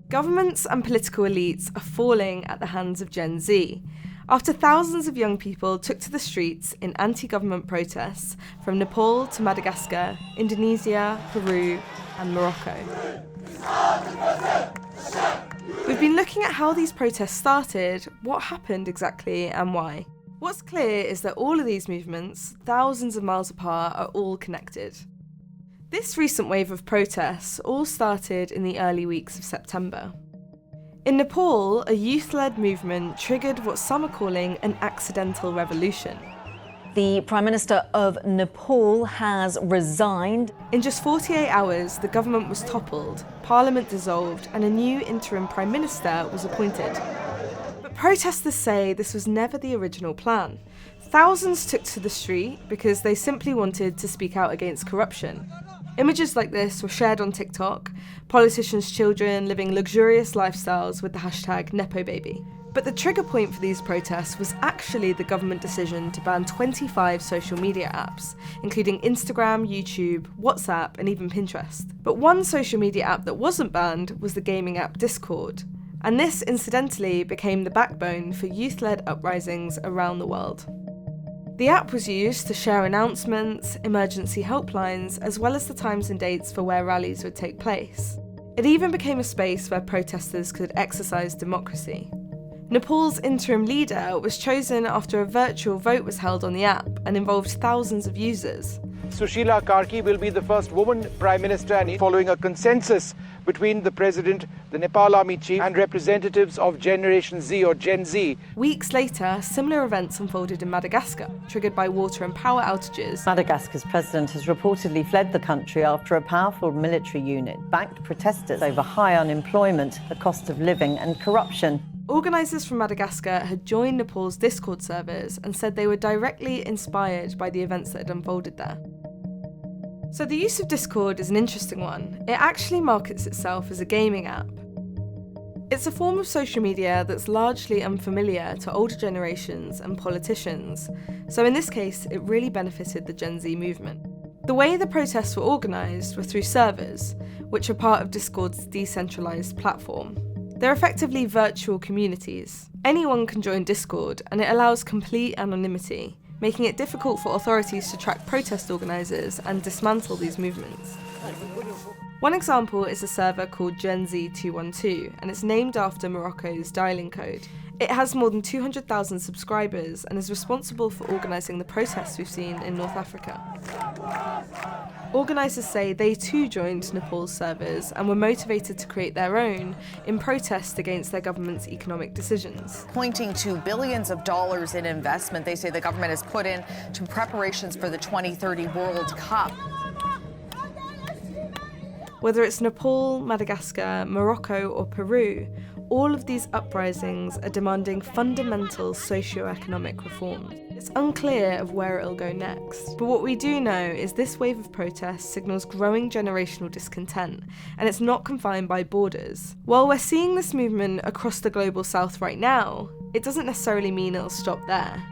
Governments and political elites are falling at the hands of Gen Z, after thousands of young people took to the streets in anti-government protests from Nepal to Madagascar, Indonesia, Peru, and Morocco. We've been looking at how these protests started, what happened exactly, and why. What's clear is that all of these movements, thousands of miles apart, are all connected. This recent wave of protests all started in the early weeks of September. In Nepal, a youth-led movement triggered what some are calling an accidental revolution. The Prime Minister of Nepal has resigned. In just 48 hours, the government was toppled, Parliament dissolved, and a new interim Prime Minister was appointed. But protesters say this was never the original plan. Thousands took to the street because they simply wanted to speak out against corruption. Images like this were shared on TikTok, politicians' children living luxurious lifestyles with the hashtag #NepoBaby. But the trigger point for these protests was actually the government decision to ban 25 social media apps, including Instagram, YouTube, WhatsApp, and even Pinterest. But one social media app that wasn't banned was the gaming app Discord. And this, incidentally, became the backbone for youth-led uprisings around the world. The app was used to share announcements, emergency helplines, as well as the times and dates for where rallies would take place. It even became a space where protesters could exercise democracy. Nepal's interim leader was chosen after a virtual vote was held on the app and involved thousands of users. Sushila Karki will be the first woman Prime Minister, following a consensus between the President, the Nepal Army Chief, and representatives of Generation Z or Gen Z. Weeks later, similar events unfolded in Madagascar, triggered by water and power outages. Madagascar's president has reportedly fled the country after a powerful military unit backed protesters over high unemployment, the cost of living, and corruption. Organisers from Madagascar had joined Nepal's Discord servers and said they were directly inspired by the events that had unfolded there. So the use of Discord is an interesting one. It actually markets itself as a gaming app. It's a form of social media that's largely unfamiliar to older generations and politicians, so in this case it really benefited the Gen Z movement. The way the protests were organised were through servers, which are part of Discord's decentralised platform. They're effectively virtual communities. Anyone can join Discord, and it allows complete anonymity, making it difficult for authorities to track protest organisers and dismantle these movements. One example is a server called genz 212, and it's named after Morocco's dialing code. It has more than 200,000 subscribers and is responsible for organising the protests we've seen in North Africa. Organisers say they too joined Nepal's servers and were motivated to create their own in protest against their government's economic decisions. Pointing to billions of dollars in investment they say the government has put in to preparations for the 2030 World Cup. Whether it's Nepal, Madagascar, Morocco or Peru, all of these uprisings are demanding fundamental socio-economic reforms. It's unclear of where it'll go next, but what we do know is this wave of protests signals growing generational discontent, and it's not confined by borders. While we're seeing this movement across the global south right now, it doesn't necessarily mean it'll stop there.